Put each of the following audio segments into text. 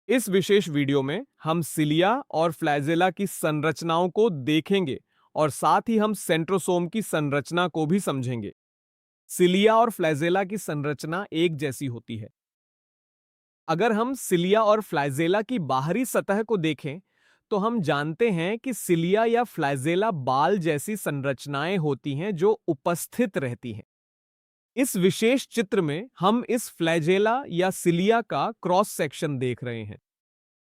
इस विशेष वीडियो में हम सिलिया और फ्लैजेला की संरचनाओं को देखेंगे और साथ ही हम सेंट्रोसोम की संरचना को भी समझेंगे। सिलिया और फ्लैजेला की संरचना एक जैसी होती है। अगर हम सिलिया और फ्लैजेला की बाहरी सतह को देखें तो हम जानते हैं कि सिलिया या फ्लैजेला बाल जैसी संरचनाएं होती हैं जो उपस्थित रहती हैं। इस विशेष चित्र में हम इस फ्लैजेला या सिलिया का क्रॉस सेक्शन देख रहे हैं।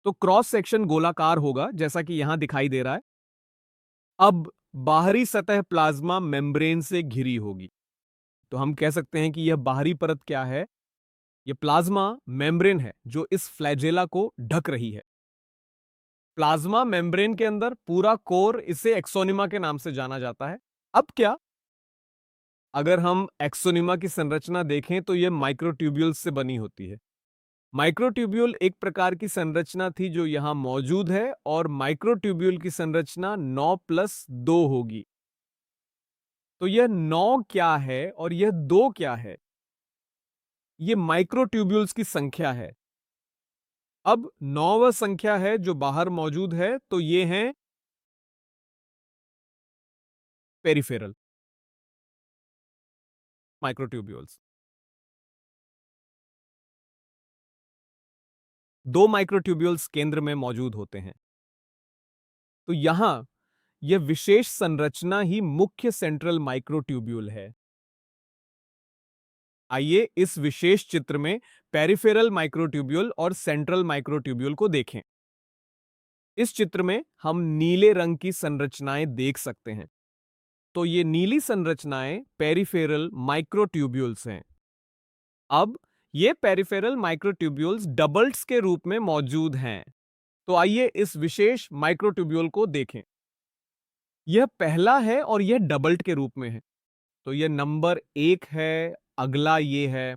तो क्रॉस सेक्शन गोलाकार होगा जैसा कि यहां दिखाई दे रहा है। अब बाहरी सतह प्लाज्मा मेम्ब्रेन से घिरी होगी। तो हम कह सकते हैं कि यह बाहरी परत क्या है? यह प्लाज्मा मेम्ब्रेन है जो इस फ्लैजेला को ढक रही है। प्लाज्मा मेम्ब्रेन के अंदर पूरा कोर, इसे एक्सोनिमा के नाम से जाना जाता है। अब क्या, अगर हम एक्सोनिमा की संरचना देखें तो यह माइक्रोट्यूब्यूल्स से बनी होती है। माइक्रोट्यूब्यूल एक प्रकार की संरचना थी जो यहां मौजूद है और माइक्रोट्यूब्यूल की संरचना 9+2 होगी। तो यह 9 क्या है और यह 2 क्या है? यह माइक्रोट्यूब्यूल्स की संख्या है। अब 9वां संख्या है जो बाहर मौजूद है, तो ये हैं पेरिफेरल माइक्रोट्यूब्यूल्स। 2 माइक्रोट्यूब्यूल्स केंद्र में मौजूद होते हैं। तो यहां यह विशेष संरचना ही मुख्य सेंट्रल माइक्रोट्यूब्यूल है। आइए इस विशेष चित्र में पेरिफेरल माइक्रोट्यूब्यूल और सेंट्रल माइक्रोट्यूब्यूल को देखें। इस चित्र में हम नीले रंग की संरचनाएं देख सकते हैं। तो ये नीली संरचनाएं पेरिफेरल माइक्रोट्यूब्यूल्स हैं। अब ये पेरिफेरल माइक्रोट्यूब्यूल्स डबल्ट्स के रूप में मौजूद हैं। तो आइए इस विशेष माइक्रोट्यूब्यूल को देखें। यह पहला है और यह डबल्ट के रूप में है। तो यह नंबर 1 है, अगला ये है।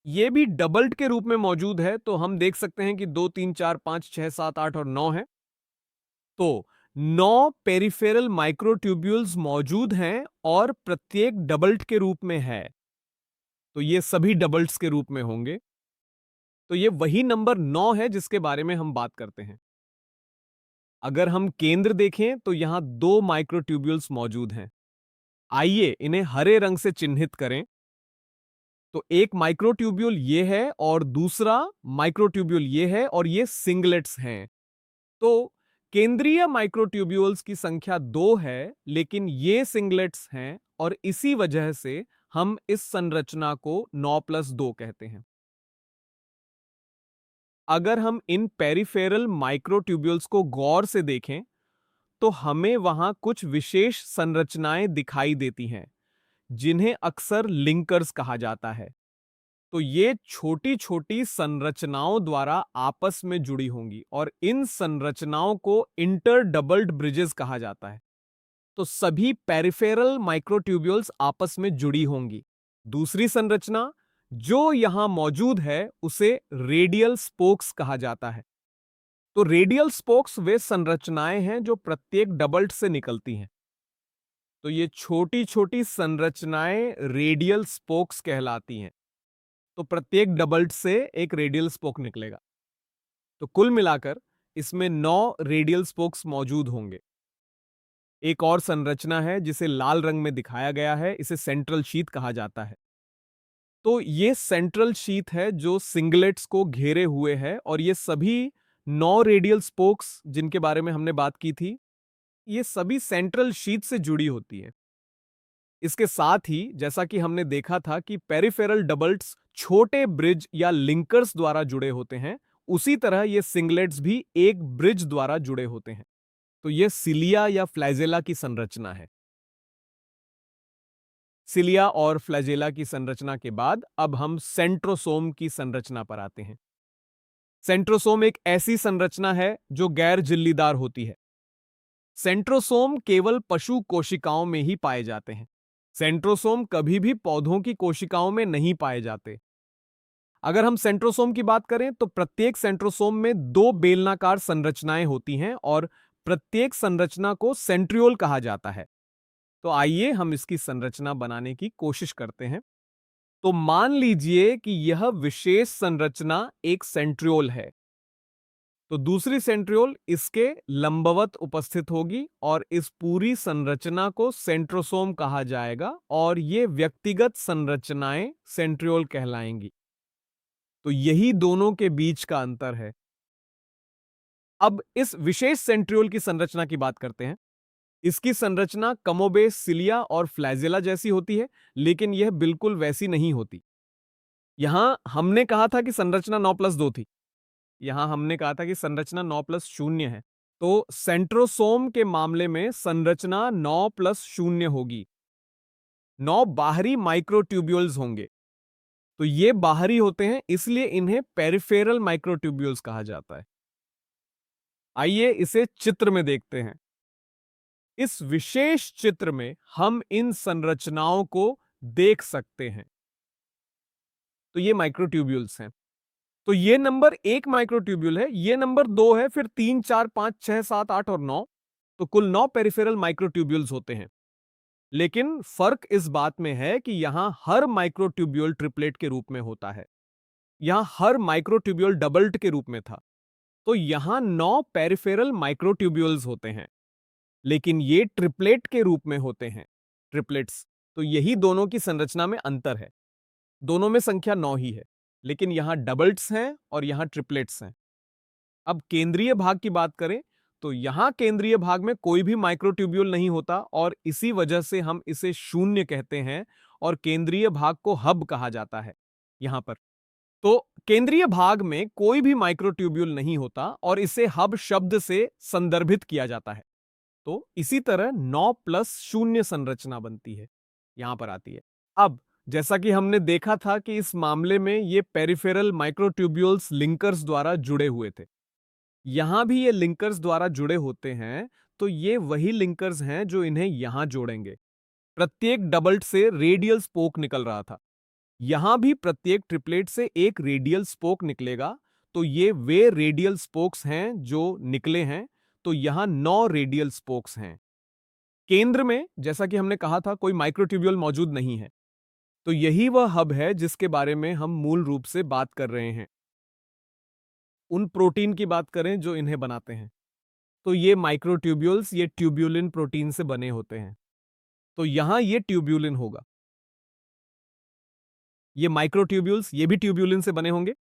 ये भी डबल्ट के रूप में मौजूद है। तो हम देख सकते हैं कि 2, 3, 4, 5, 6, 7, 8 और 9 है। तो 9 पेरिफेरल माइक्रोट्यूब्यूल्स मौजूद हैं और प्रत्येक डबल्ट के रूप में है। तो ये सभी डबल्ट्स के रूप में होंगे। तो ये वही नंबर 9 है जिसके बारे में हम बात करते हैं। अगर हम केंद्र देखें तो यहां 2 माइक्रोट्यूब्यूल्स मौजूद हैं। आइए इन्हें हरे रंग से चिन्हित करें। तो एक माइक्रोट्यूब्यूल ये है और दूसरा माइक्रोट्यूब्यूल ये है और ये सिंगलेट्स हैं। तो केंद्रीय माइक्रोट्यूब्यूल्स की संख्या 2 है, लेकिन ये सिंगलेट्स हैं और इसी वजह से हम इस संरचना को 9+2 कहते हैं। अगर हम इन पेरिफेरल माइक्रोट्यूब्यूल्स को गौर से देखें तो हमें वहां कुछ विशेष संरचनाएं दिखाई देती हैं जिन्हें अक्सर लिंकर्स कहा जाता है। तो ये छोटी छोटी संरचनाओं द्वारा आपस में जुड़ी होंगी और इन संरचनाओं को इंटर डबल्ड ब्रिजेस कहा जाता है। तो सभी पेरिफेरल माइक्रोट्यूब्यूल्स आपस में जुड़ी होंगी। दूसरी संरचना जो यहां मौजूद है उसे रेडियल स्पोक्स कहा जाता है। तो रेडियल स्पोक्स वे संरचनाएं हैं जो प्रत्येक डबल्ट से निकलती हैं। तो ये छोटी छोटी संरचनाएं रेडियल स्पोक्स कहलाती हैं। तो प्रत्येक डबल्ट से एक रेडियल स्पोक निकलेगा। तो कुल मिलाकर इसमें 9 रेडियल स्पोक्स मौजूद होंगे। एक और संरचना है जिसे लाल रंग में दिखाया गया है, इसे सेंट्रल शीथ कहा जाता है। तो ये सेंट्रल शीथ है जो सिंगलेट्स को घेरे हुए है और ये सभी 9 रेडियल स्पोक्स जिनके बारे में हमने बात की थी, ये सभी सेंट्रल शीथ से जुड़ी होती है। इसके साथ ही जैसा कि हमने देखा था कि पेरिफेरल डबल्ट्स छोटे ब्रिज या लिंकर्स द्वारा जुड़े होते हैं, उसी तरह ये सिंगलेट्स भी एक ब्रिज द्वारा जुड़े होते हैं। तो यह सिलिया या फ्लैजेला की संरचना है। सिलिया और फ्लैजेला की संरचना के बाद अब हम सेंट्रोसोम की संरचना पर आते हैं। सेंट्रोसोम एक ऐसी संरचना है जो गैर झिल्लीदार होती है। सेंट्रोसोम केवल पशु कोशिकाओं में ही पाए जाते हैं। सेंट्रोसोम कभी भी पौधों की कोशिकाओं में नहीं पाए जाते। अगर हम सेंट्रोसोम की बात करें तो प्रत्येक सेंट्रोसोम में 2 बेलनाकार संरचनाएं होती हैं और प्रत्येक संरचना को सेंट्रियोल कहा जाता है। तो आइए हम इसकी संरचना बनाने की कोशिश करते हैं। तो मान लीजिए कि यह विशेष संरचना एक सेंट्रियोल है, तो दूसरी सेंट्रियोल इसके लंबवत उपस्थित होगी और इस पूरी संरचना को सेंट्रोसोम कहा जाएगा और ये व्यक्तिगत संरचनाएं सेंट्रियोल कहलाएंगी। तो यही दोनों के बीच का अंतर है। अब इस विशेष सेंट्रियोल की संरचना की बात करते हैं। इसकी संरचना कमोबेश सिलिया और फ्लैजेला जैसी होती है, लेकिन यह बिल्कुल वैसी नहीं होती। यहां हमने कहा था कि संरचना 9+2 थी। यहां हमने कहा था कि संरचना 9+0 है। तो सेंट्रोसोम के मामले में संरचना 9+0 होगी। 9 बाहरी माइक्रोट्यूब्यूल्स होंगे। तो ये बाहरी होते हैं, इसलिए इन्हें पेरिफेरल माइक्रोट्यूब्यूल्स कहा जाता है। आइए इसे चित्र में देखते हैं। इस विशेष चित्र में हम इन संरचनाओं को देख सकते हैं। तो ये माइक्रोट्यूब्यूल्स हैं। तो ये नंबर 1 माइक्रोट्यूब्यूल है, ये नंबर 2 है, फिर 3, 4, 5, 6, 7, 8 और 9। तो कुल 9 पेरिफेरल माइक्रोट्यूब्यूल्स होते हैं। लेकिन फर्क इस बात में है कि यहां हर माइक्रोट्यूब्यूल ट्रिपलेट के रूप में होता है। यहां हर माइक्रोट्यूब्यूल डबल्ट के रूप में था। तो यहां 9 पेरिफेरल माइक्रोट्यूब्यूल्स होते हैं, लेकिन ये ट्रिपलेट के रूप में होते हैं, ट्रिपलेट्स। तो यही दोनों की संरचना में अंतर है। दोनों में संख्या 9 ही है, लेकिन यहां डबल्ट्स हैं और यहां ट्रिपलेट्स हैं। अब केंद्रीय भाग की बात करें तो यहां केंद्रीय भाग में कोई भी माइक्रोट्यूब्यूल नहीं होता और इसी वजह से हम इसे शून्य कहते हैं और केंद्रीय भाग को हब कहा जाता है यहां पर। तो केंद्रीय भाग में कोई भी माइक्रोट्यूब्यूल नहीं होता और इसे हब शब्द से संदर्भित किया जाता है। तो इसी तरह 9+0 संरचना बनती है, यहां पर आती है। अब जैसा कि हमने देखा था कि इस मामले में ये पेरिफेरल माइक्रोट्यूब्यूल्स लिंकर्स द्वारा जुड़े हुए थे। यहां भी ये लिंकर्स द्वारा जुड़े होते हैं, तो ये वही लिंकर्स हैं जो इन्हें यहां जोड़ेंगे। प्रत्येक डबल्ट से रेडियल स्पोक निकल रहा था। यहां भी प्रत्येक ट्रिपलेट से एक रेडियल स्पोक निकलेगा। तो ये वे रेडियल स्पोक्स हैं जो निकले हैं। तो यहां 9 रेडियल स्पोक्स हैं। केंद्र में, जैसा कि हमने कहा था, कोई माइक्रोट्यूब्यूल मौजूद नहीं है। तो यही वह हब है जिसके बारे में हम मूल रूप से बात कर रहे हैं। उन प्रोटीन की बात करें जो इन्हें बनाते हैं, तो ये माइक्रोट्यूब्यूल्स ये ट्यूब्यूलिन प्रोटीन से बने होते हैं। तो यहां ये ट्यूब्यूलिन होगा। ये माइक्रोट्यूब्यूल्स ये भी ट्यूब्यूलिन से बने होंगे।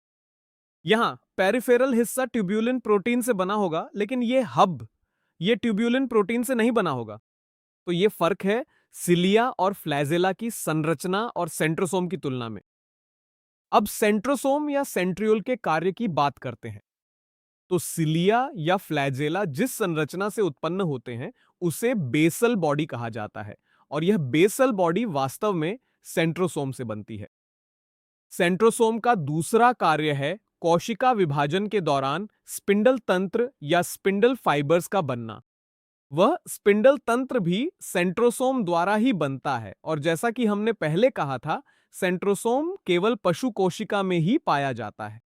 यहां पेरिफेरल हिस्सा ट्यूब्यूलिन प्रोटीन से बना होगा, लेकिन ये हब ये ट्यूब्यूलिन प्रोटीन से नहीं बना होगा। तो ये फर्क है सिलिया और फ्लैजेला की संरचना और सेंट्रोसोम की तुलना में। अब सेंट्रोसोम या सेंट्रियोल के कार्य की बात करते हैं। तो सिलिया या फ्लैजेला जिस संरचना से उत्पन्न होते हैं उसे बेसल बॉडी कहा जाता है और यह बेसल बॉडी वास्तव में सेंट्रोसोम से बनती है। सेंट्रोसोम का दूसरा कार्य है कोशिका विभाजन के दौरान स्पिंडल तंत्र या स्पिंडल फाइबर्स का बनना। वह स्पिंडल तंत्र भी सेंट्रोसोम द्वारा ही बनता है और जैसा कि हमने पहले कहा था, सेंट्रोसोम केवल पशु कोशिका में ही पाया जाता है।